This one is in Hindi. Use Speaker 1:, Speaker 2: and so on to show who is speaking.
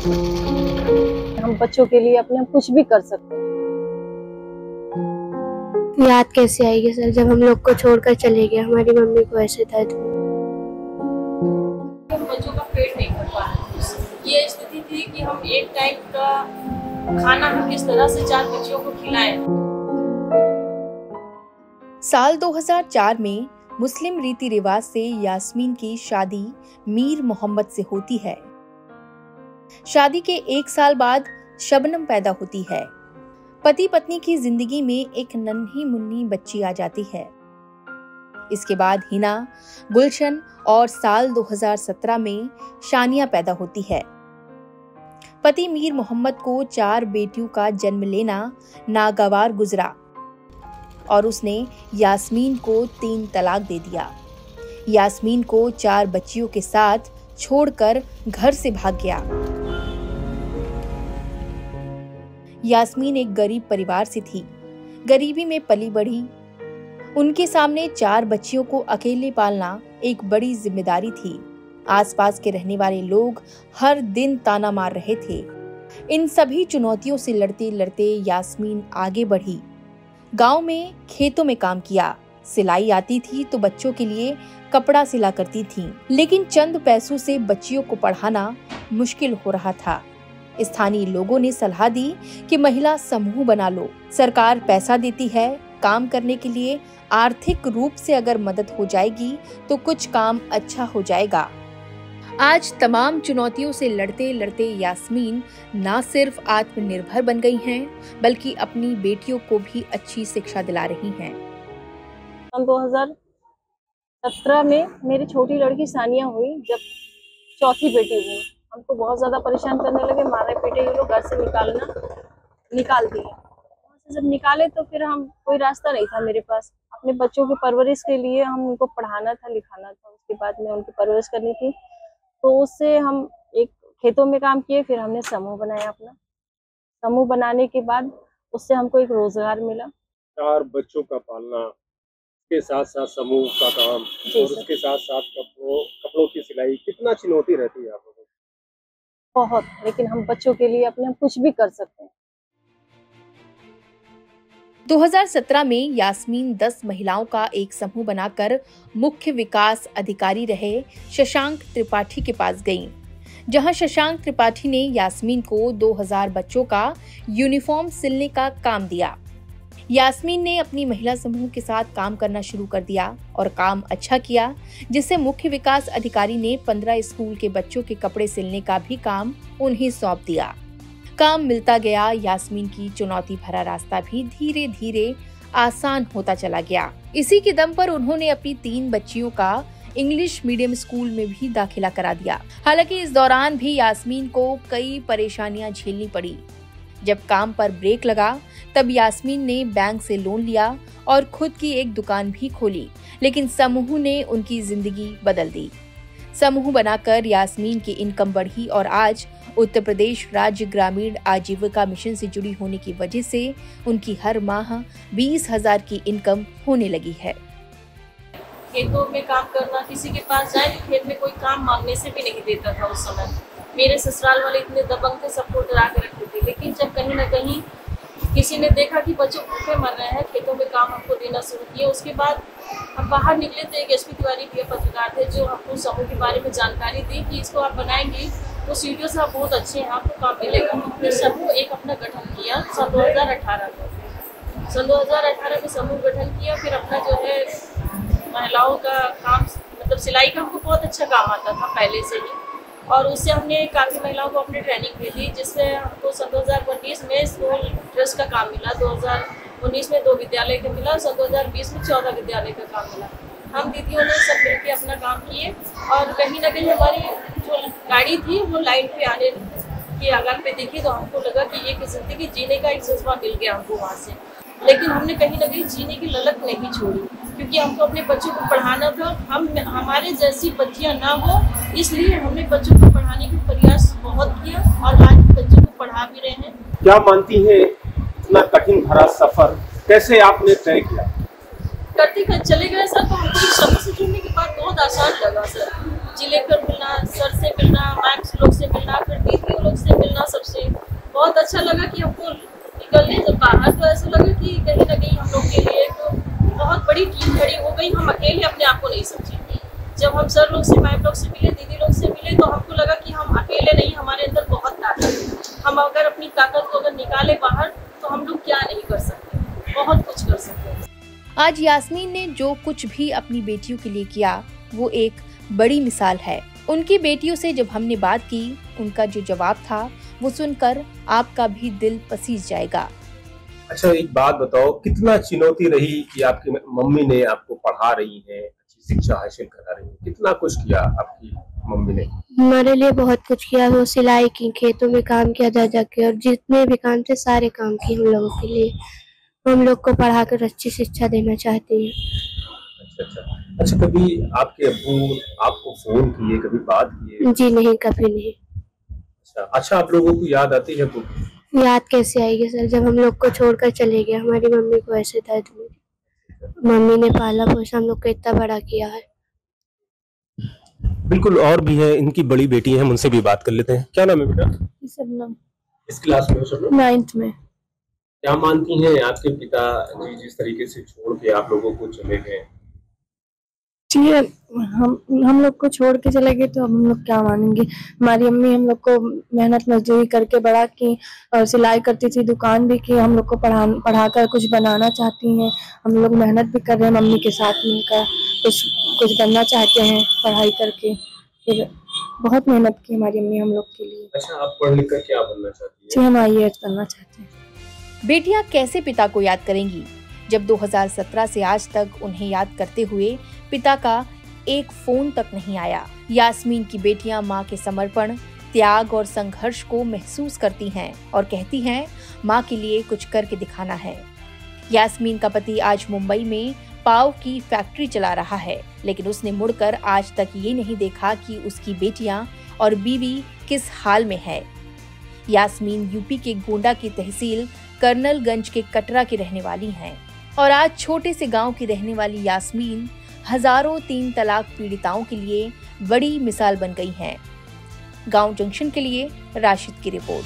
Speaker 1: हम बच्चों के लिए अपने कुछ भी कर सकते हैं।
Speaker 2: याद कैसे आएगी सर जब हम लोग को छोड़कर चले गए, हमारी मम्मी को ऐसे दर्द हुआ।
Speaker 3: बच्चों का पेट नहीं भर पा रहा। ये स्थिति थी कि हम एक टाइम का खाना हम किस तरह से 4 बच्चों को खिलाएं।
Speaker 4: साल 2004 में मुस्लिम रीति रिवाज से यास्मीन की शादी मीर मोहम्मद से होती है। शादी के 1 साल बाद शबनम पैदा होती है। पति पत्नी की जिंदगी में एक नन्ही मुन्नी बच्ची आ जाती है। इसके बाद हिना, गुलशन और साल 2017 में शानिया पैदा होती है। पति मीर मोहम्मद को 4 बेटियों का जन्म लेना नागवार गुजरा और उसने यास्मीन को 3 तलाक दे दिया। यास्मीन को 4 बच्चियों के साथ छोड़कर घर से भाग गया। यास्मीन एक गरीब परिवार से थी, गरीबी में पली बढ़ी। उनके सामने 4 बच्चियों को अकेले पालना एक बड़ी जिम्मेदारी थी। आसपास के रहने वाले लोग हर दिन ताना मार रहे थे। इन सभी चुनौतियों से लड़ते लड़ते यास्मीन आगे बढ़ी। गांव में खेतों में काम किया। सिलाई आती थी तो बच्चों के लिए कपड़ा सिला करती थी, लेकिन चंद पैसों से बच्चियों को पढ़ाना मुश्किल हो रहा था। स्थानीय लोगों ने सलाह दी कि महिला समूह बना लो, सरकार पैसा देती है, काम करने के लिए आर्थिक रूप से अगर मदद हो जाएगी तो कुछ काम अच्छा हो जाएगा। आज तमाम चुनौतियों से लड़ते लड़ते यास्मीन ना सिर्फ आत्मनिर्भर बन गई हैं, बल्कि अपनी बेटियों को भी अच्छी शिक्षा दिला रही हैं।
Speaker 1: 2017 में मेरी छोटी लड़की सानिया हुई। जब चौथी बेटी हुई, हमको बहुत ज्यादा परेशान करने लगे, मारे पीटे ये लोग, घर से निकाल दिए। वहाँ से जब निकाले तो फिर हम कोई रास्ता नहीं था मेरे पास। अपने बच्चों की परवरिश के लिए हम उनको पढ़ाना था, लिखाना था, उसके बाद में उनकी परवरिश करनी थी। तो उससे हम एक खेतों में काम किए, फिर हमने समूह बनाया। अपना समूह बनाने के बाद उससे हमको एक रोजगार मिला।
Speaker 5: 4 बच्चों का पालना, के साथ साथ समूह का काम और उसके साथ साथ कपड़ों की सिलाई, कितना चुनौती रहती है आप लोगों को?
Speaker 1: बहुत, लेकिन हम बच्चों के लिए अपने कुछ भी कर सकते हैं।
Speaker 4: 2017 में यास्मीन 10 महिलाओं का एक समूह बनाकर मुख्य विकास अधिकारी रहे शशांक त्रिपाठी के पास गईं, जहां शशांक त्रिपाठी ने यास्मीन को 2000 बच्चों का यूनिफॉर्म सिलने का काम दिया। यास्मीन ने अपनी महिला समूह के साथ काम करना शुरू कर दिया और काम अच्छा किया, जिससे मुख्य विकास अधिकारी ने 15 स्कूल के बच्चों के कपड़े सिलने का भी काम उन्हें सौंप दिया। काम मिलता गया, यास्मीन की चुनौती भरा रास्ता भी धीरे धीरे आसान होता चला गया। इसी के दम पर उन्होंने अपनी 3 बच्चियों का इंग्लिश मीडियम स्कूल में भी दाखिला करा दिया। हालांकि इस दौरान भी यास्मीन को कई परेशानियां झेलनी पड़ी। जब काम पर ब्रेक लगा तब यास्मीन ने बैंक से लोन लिया और खुद की एक दुकान भी खोली, लेकिन समूह ने उनकी जिंदगी बदल दी। समूह बनाकर यास्मीन की इनकम बढ़ी और आज उत्तर प्रदेश राज्य ग्रामीण आजीविका मिशन से जुड़ी होने की वजह से उनकी हर माह 20,000 की इनकम होने लगी है।
Speaker 3: खेतों में काम करना, किसी के पास जाए तो खेत में कोई काम मांगने से भी नहीं देता था उस समय। मेरे ससुराल वाले इतने दबंग थे, सबको डरा के रखते थे। लेकिन जब कहीं ना कहीं किसी ने देखा कि बच्चों भूखे मर रहे हैं, खेतों में काम हमको देना शुरू किया। उसके बाद हम बाहर निकले तो एक एसपी तिवारी भैया पत्रकार थे जो हमको समूह के बारे में जानकारी दी कि इसको आप बनाएंगे तो सीडीओ साहब बहुत अच्छे हैं, आपको काम मिलेगा। फिर समूह एक अपना गठन किया सन 2018 में। सन 2018 में समूह गठन किया। फिर अपना जो है महिलाओं का काम, मतलब सिलाई का हमको बहुत अच्छा काम आता था पहले से ही, और उससे हमने काफ़ी महिलाओं को अपनी ट्रेनिंग भी दी, जिससे हमको सन 2019 में स्कूल ड्रेस का काम मिला, 2019 में 2 विद्यालय का मिला, सन 2020 में 14 विद्यालय का काम मिला। हम दीदियों ने सब मिलकर अपना काम किए और कहीं ना कहीं हमारी जो गाड़ी थी वो लाइन पे आने की आगार पे देखी तो हमको लगा कि एक ज़िंदगी जीने का एक जज्बा मिल गया हमको वहाँ से। लेकिन हमने कहीं ना कहीं जीने की ललक नहीं छोड़ी, क्योंकि हमको अपने बच्चों को पढ़ाना था। हमारे जैसी बच्चियाँ ना हो, इसलिए हमने बच्चों को पढ़ाने का प्रयास बहुत किया और आज बच्चों को पढ़ा भी रहे हैं।
Speaker 5: क्या मानती है इतना कठिन भरा सफर कैसे आपने तय किया?
Speaker 3: करते चले गए सर, तो हमको इस समूह से जुड़ने के बाद बहुत आसान लगा सर। जिले पर मिलना, सर से मिलना, मैक्स लोग से मिलना, फिर दीदी लोग से मिलना, अच्छा लगा कि हमको निकलने जब बाहर, तो ऐसा लगा कि कहीं ना कहीं हम लोग के लिए एक बहुत बड़ी टीम खड़ी हो गई। हम अकेले अपने आप को नहीं समझे। जब हम सर लोग से, मैम लोग से मिले, दीदी लोग से मिले, तो हमको लगा कि हम अकेले नहीं, हमारे अंदर बहुत ताकत है। हम अगर अपनी ताकत को अगर निकाले बाहर तो हम लोग क्या नहीं कर सकते, बहुत कुछ कर सकते हैं।
Speaker 4: आज यास्मीन ने जो कुछ भी अपनी बेटियों के लिए किया वो एक बड़ी मिसाल है। उनकी बेटियों से जब हमने बात की, उनका जो जवाब था वो सुनकर आपका भी दिल पसीज जाएगा।
Speaker 5: अच्छा, एक बात बताओ, कितना चुनौती रही कि आपकी मम्मी ने आपको पढ़ा रही है, अच्छी शिक्षा हासिल करा रही है, कितना कुछ किया आपकी मम्मी ने?
Speaker 2: हमारे लिए बहुत कुछ किया। वो सिलाई की, खेतों में काम किया जा जाके, और जितने भी काम थे सारे काम किए हम लोगों के लिए। हम लोग को पढ़ाकर अच्छी शिक्षा देना चाहती है।
Speaker 5: अच्छा, कभी आपके अब्बू आपको फोन किए, कभी बात किए?
Speaker 2: जी नहीं, कभी नहीं।
Speaker 5: अच्छा, आप लोगों को याद आती है तो?
Speaker 2: याद कैसे आएगी सर, जब हम लोग को छोड़कर चले गए। हमारी मम्मी को ऐसे दर्द में, मम्मी ने पाला पोसा हम लोग को इतना बड़ा किया है।
Speaker 5: बिल्कुल, और भी है, इनकी बड़ी बेटी है, उनसे भी बात कर लेते हैं। क्या नाम है बेटा?
Speaker 1: शबनम,
Speaker 5: इस क्लास में हो सब लोग?
Speaker 1: 9th में।
Speaker 5: क्या मानती हैं आपके पिता जी जिस तरीके से छोड़ के आप लोगों को चले गए?
Speaker 1: जी, हम लोग को छोड़ के चले गए तो अब हम लोग क्या मानेंगे। हमारी अम्मी हम लोग को मेहनत मजदूरी करके बड़ा की, और सिलाई करती थी, दुकान भी की, हम लोग को पढ़ाकर कुछ बनाना चाहती हैं। हम लोग मेहनत भी कर रहे हैं मम्मी के साथ मिलकर, कुछ बनना चाहते हैं पढ़ाई करके। फिर बहुत मेहनत की हमारी अम्मी हम लोग के लिए।
Speaker 5: अच्छा, आप पढ़ लिख कर क्या बनना चाहती
Speaker 1: जी,
Speaker 5: हैं?
Speaker 1: हम IAS बनना चाहते हैं।
Speaker 4: बेटियां कैसे पिता को याद करेंगी जब 2017 से आज तक उन्हें याद करते हुए पिता का एक फोन तक नहीं आया। यास्मीन की बेटियां मां के समर्पण, त्याग और संघर्ष को महसूस करती हैं और कहती हैं मां के लिए कुछ करके दिखाना है। यास्मीन का पति आज मुंबई में पाव की फैक्ट्री चला रहा है, लेकिन उसने मुड़कर आज तक ये नहीं देखा कि उसकी बेटियां और बीवी किस हाल में है। यास्मीन यूपी के गोंडा की तहसील कर्नलगंज के कटरा की रहने वाली हैं और आज छोटे से गांव की रहने वाली यास्मीन हजारों 3 तलाक पीड़िताओं के लिए बड़ी मिसाल बन गई हैं। गांव जंक्शन के लिए राशिद की रिपोर्ट।